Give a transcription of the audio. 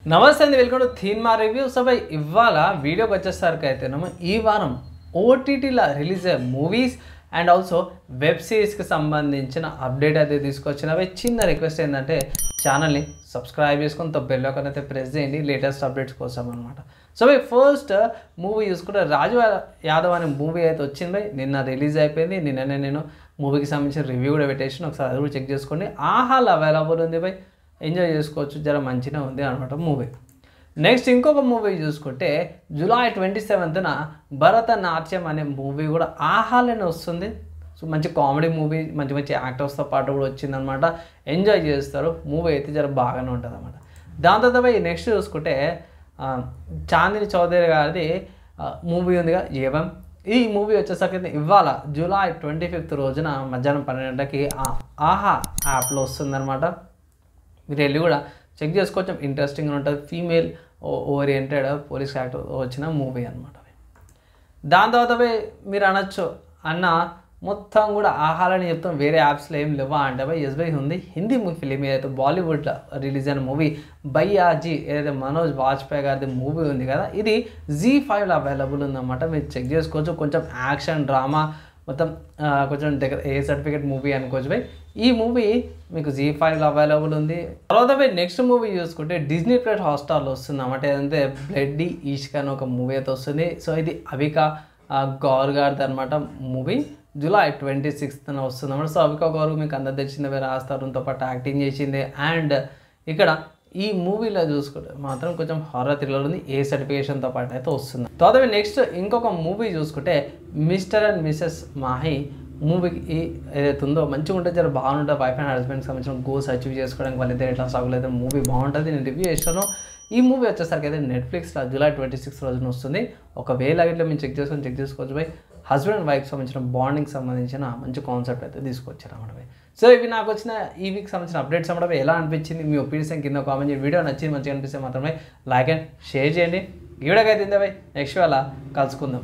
నమస్తే అండి, welcome to థీన్మా రివ్యూ. సో బై ఇవాళ వీడియోకి వచ్చేసరికి అయితేనేమో ఈ వారం ఓటీటీలో రిలీజ్ అయ్యే మూవీస్ అండ్ ఆల్సో వెబ్ సిరీస్కి సంబంధించిన అప్డేట్ అయితే తీసుకొచ్చినవి. చిన్న రిక్వెస్ట్ ఏంటంటే ఛానల్ని సబ్స్క్రైబ్ చేసుకొని బెల్ ఐకాన్ అయితే ప్రెస్ చేయండి లేటెస్ట్ అప్డేట్స్ కోసం అనమాట. సో బై ఫస్ట్ మూవీ చూసుకుంటే రాజు యాదవ్ అనే మూవీ అయితే వచ్చింది బై, నిన్న రిలీజ్ అయిపోయింది. నిన్ననే నేను మూవీకి సంబంధించిన రివ్యూ కూడా పెట్టేసి ఒకసారి అది కూడా చెక్ చేసుకోండి. ఆహాల్ అవైలబుల్ ఉంది బై, ఎంజాయ్ చేసుకోవచ్చు, జర మంచిగా ఉంది అనమాట మూవీ. నెక్స్ట్ ఇంకొక మూవీ చూసుకుంటే జూలై 27న భరతనాట్యం అనే మూవీ కూడా ఆహాలోనే వస్తుంది. సో మంచి కామెడీ మూవీ, మంచి మంచి యాక్టర్స్తో పాటు కూడా వచ్చిందనమాట. ఎంజాయ్ చేస్తారు, మూవీ అయితే జర బాగానే ఉంటుంది అనమాట. దాని తర్వాత నెక్స్ట్ చూసుకుంటే చాందిని చౌదరి గారిది మూవీ ఉందిగా ఏవం. ఈ మూవీ వచ్చేసరికి ఇవాళ జూలై 25 రోజున మధ్యాహ్నం 12 గంటలకి ఆహా యాప్లో వస్తుందన్నమాట. మీరు వెళ్ళి కూడా చెక్ చేసుకోవచ్చు, ఇంట్రెస్టింగ్గా ఉంటుంది. ఫీమేల్ ఓరియంటెడ్ పోలీస్ యాక్టర్ వచ్చిన మూవీ అనమాట. దాని తర్వాత మీరు అనొచ్చు అన్న మొత్తం కూడా ఆహాలని చెప్తాం, వేరే యాప్స్లో ఏం లేవా అంటే ఎస్బై ఉంది. హిందీ ఫిలిం ఏదైతే బాలీవుడ్లో రిలీజ్ అయిన మూవీ భయ్యాజీ, ఏదైతే మనోజ్ వాజ్పేయి గారిది మూవీ ఉంది కదా, ఇది Z5లో అవైలబుల్ ఉందన్నమాట. మీరు చెక్ చేసుకోవచ్చు. కొంచెం యాక్షన్ డ్రామా మొత్తం కొంచెం దగ్గర ఏ సర్టిఫికేట్ మూవీ అనుకోవచ్చు బై. ఈ మూవీ మీకు Z5లో అవైలబుల్ ఉంది. తర్వాత నెక్స్ట్ మూవీ చూసుకుంటే డిజ్నీ ప్లస్ హాట్స్టార్లో వస్తుంది అన్నమాట. ఏదంటే బ్లడ్డీ ఈష్క్ అని ఒక మూవీ అయితే వస్తుంది. సో ఇది అవికా గౌర్ గారిది అనమాట మూవీ. జూలై 26న వస్తుంది అన్నమాట. సో అవికా గౌర్ మీకు అందరు తెచ్చింది, రాస్తారుతో పాటు యాక్టింగ్ చేసింది. అండ్ ఇక్కడ ఈ మూవీలో చూసుకుంటే మాత్రం కొంచెం హారర్ థ్రిల్లర్ ఉంది, ఏ సర్టిఫికేషన్తో పాటు అయితే వస్తుంది. తర్వాత నెక్స్ట్ ఇంకొక మూవీ చూసుకుంటే మిస్టర్ అండ్ మిసెస్ మాహి మూవీకి ఏదైతే ఉందో మంచిగా ఉంటుంది, చాలా బాగుంటుంది. వైఫ్ అండ్ హస్బెండ్కి సంబంధించిన గోల్స్ అచీవ్ చేసుకోవడానికి వాళ్ళిద్దరు ఎట్లా స్ట్రగుల్ అయితే మూవీ బాగుంటుంది. నేను రివ్యూ చేస్తాను. ఈ మూవీ వచ్చేసరికి అయితే నెట్ఫ్లిక్స్లో జూలై 26 రోజున వస్తుంది. ఒకవేళ ఇట్లా మేము చెక్ చేసుకోవచ్చు బై. హస్బెండ్ అండ్ వైఫ్కి సంబంధించిన బాండింగ్కి సంబంధించిన మంచి కాన్సెప్ట్ అయితే తీసుకొచ్చారు అన్నమాట బై. సో ఇవి నాకు వచ్చిన ఈ వీక్ సంబంధించిన అప్డేట్స్ అన్నమాట. ఎలా అనిపించింది మీ ఒపీనియన్ కింద కామెంట్ చేయండి. వీడియో నచ్చింది, మంచిగా అనిపిస్తే మాత్రమే లైక్ అండ్ షేర్ చేయండి. ఈ వీడియోకి అయితే బై. నెక్స్ట్ వేళ కలుసుకుందాం.